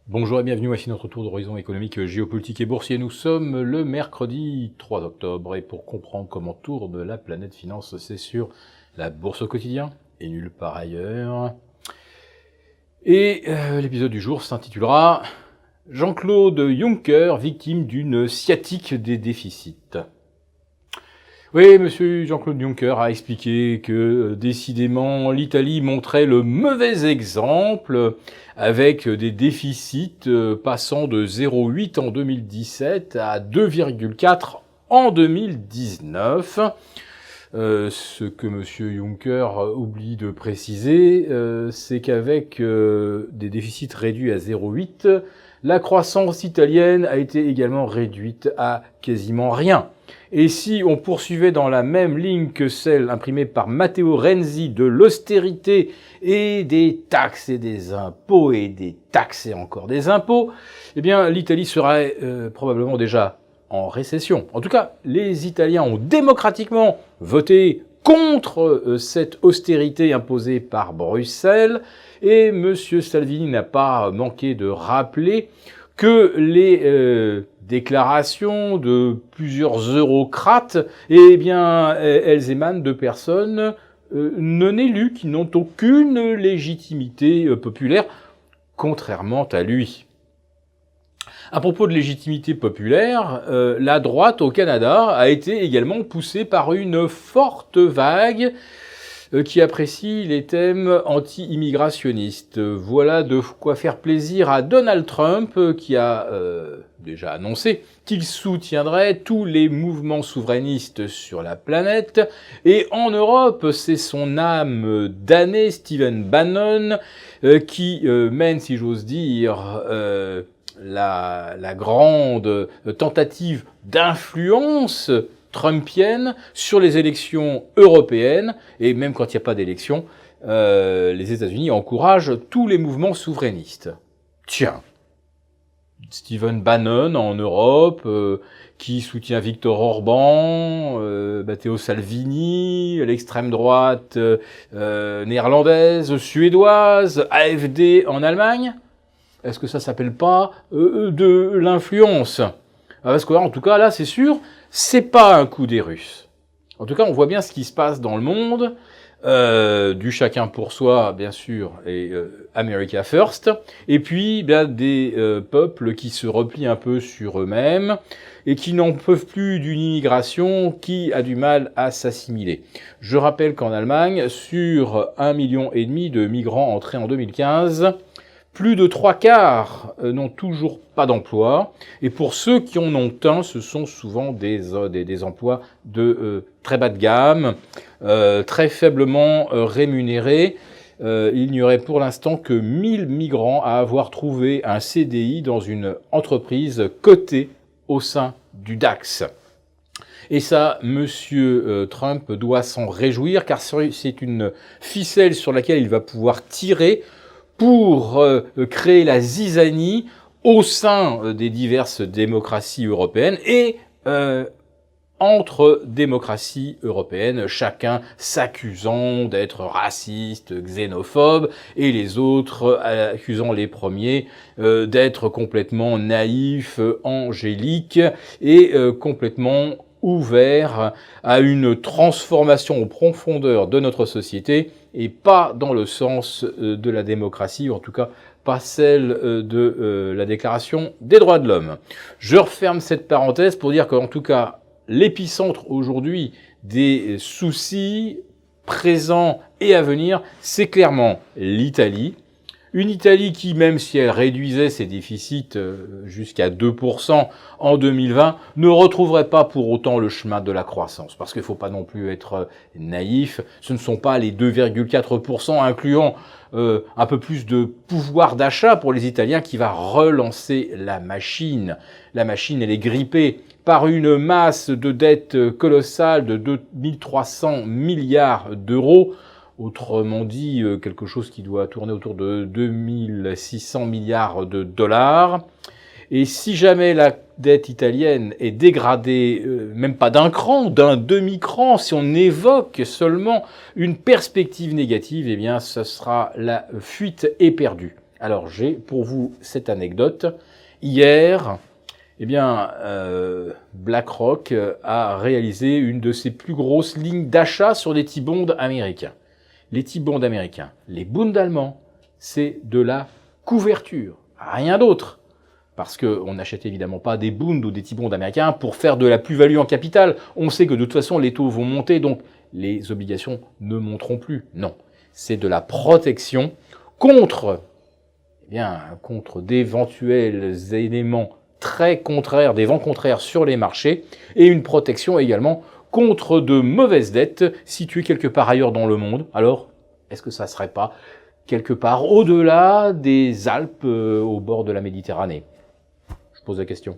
Bonjour et bienvenue, voici notre tour d'horizon économique, géopolitique et boursier. Nous sommes le mercredi 3 octobre et pour comprendre comment tourne la planète finance, c'est sur la bourse au quotidien et nulle part ailleurs. Et l'épisode du jour s'intitulera « Jean-Claude Juncker, victime d'une sciatique des déficits ». Oui, monsieur Jean-Claude Juncker a expliqué que, décidément, l'Italie montrait le mauvais exemple avec des déficits passant de 0,8 en 2017 à 2,4 en 2019. Ce que monsieur Juncker oublie de préciser, c'est qu'avec des déficits réduits à 0,8, la croissance italienne a été également réduite à quasiment rien. Et si on poursuivait dans la même ligne que celle imprimée par Matteo Renzi de l'austérité et des taxes et des impôts et des taxes et encore des impôts, eh bien l'Italie serait probablement déjà en récession. En tout cas, les Italiens ont démocratiquement voté contre cette austérité imposée par Bruxelles et M. Salvini n'a pas manqué de rappeler que les déclarations de plusieurs eurocrates, eh bien, elles émanent de personnes non élues, qui n'ont aucune légitimité populaire, contrairement à lui. À propos de légitimité populaire, la droite au Canada a été également poussée par une forte vague qui apprécie les thèmes anti-immigrationnistes. Voilà de quoi faire plaisir à Donald Trump, qui a déjà annoncé qu'il soutiendrait tous les mouvements souverainistes sur la planète. Et en Europe, c'est son âme damnée, Stephen Bannon, qui mène, si j'ose dire, la grande tentative d'influence trumpienne sur les élections européennes, et même quand il n'y a pas d'élection, les États-Unis encouragent tous les mouvements souverainistes. Tiens, Stephen Bannon en Europe, qui soutient Viktor Orban, Matteo Salvini, l'extrême droite néerlandaise, suédoise, AfD en Allemagne. Est-ce que ça s'appelle pas de l'influence ? Parce que en tout cas, là, c'est sûr, c'est pas un coup des Russes. En tout cas, on voit bien ce qui se passe dans le monde, du chacun pour soi, bien sûr, et America First, et puis bien des peuples qui se replient un peu sur eux-mêmes et qui n'en peuvent plus d'une immigration qui a du mal à s'assimiler. Je rappelle qu'en Allemagne, sur 1,5 million de migrants entrés en 2015, plus de 3/4 n'ont toujours pas d'emploi. Et pour ceux qui en ont un, ce sont souvent des emplois de très bas de gamme, très faiblement rémunérés. Il n'y aurait pour l'instant que 1000 migrants à avoir trouvé un CDI dans une entreprise cotée au sein du DAX. Et ça, monsieur Trump doit s'en réjouir, car c'est une ficelle sur laquelle il va pouvoir tirer pour créer la zizanie au sein des diverses démocraties européennes et entre démocraties européennes, chacun s'accusant d'être raciste, xénophobe, et les autres accusant les premiers d'être complètement naïfs, angéliques et complètement ouverts à une transformation en profondeur de notre société et pas dans le sens de la démocratie, ou en tout cas pas celle de la Déclaration des droits de l'homme. Je referme cette parenthèse pour dire qu'en tout cas, l'épicentre aujourd'hui des soucis présents et à venir, c'est clairement l'Italie. Une Italie qui, même si elle réduisait ses déficits jusqu'à 2% en 2020, ne retrouverait pas pour autant le chemin de la croissance. Parce qu'il ne faut pas non plus être naïf. Ce ne sont pas les 2,4% incluant un peu plus de pouvoir d'achat pour les Italiens qui va relancer la machine. La machine, elle est grippée par une masse de dettes colossale de 2300 milliards d'euros. Autrement dit, quelque chose qui doit tourner autour de 2600 milliards de dollars. Et si jamais la dette italienne est dégradée, même pas d'un cran, d'un demi-cran, si on évoque seulement une perspective négative, eh bien, ce sera la fuite éperdue. Alors, j'ai pour vous cette anecdote. Hier, BlackRock a réalisé une de ses plus grosses lignes d'achat sur les T-bonds américains. Les T-bonds américains, les Bunds allemands, c'est de la couverture, rien d'autre. Parce qu'on n'achète évidemment pas des Bunds ou des T-bonds américains pour faire de la plus-value en capital. On sait que de toute façon, les taux vont monter, donc les obligations ne monteront plus. Non, c'est de la protection contre d'éventuels éléments très contraires, des vents contraires sur les marchés, et une protection également contre de mauvaises dettes situées quelque part ailleurs dans le monde. Alors, est-ce que ça ne serait pas quelque part au-delà des Alpes, au bord de la Méditerranée? Je pose la question.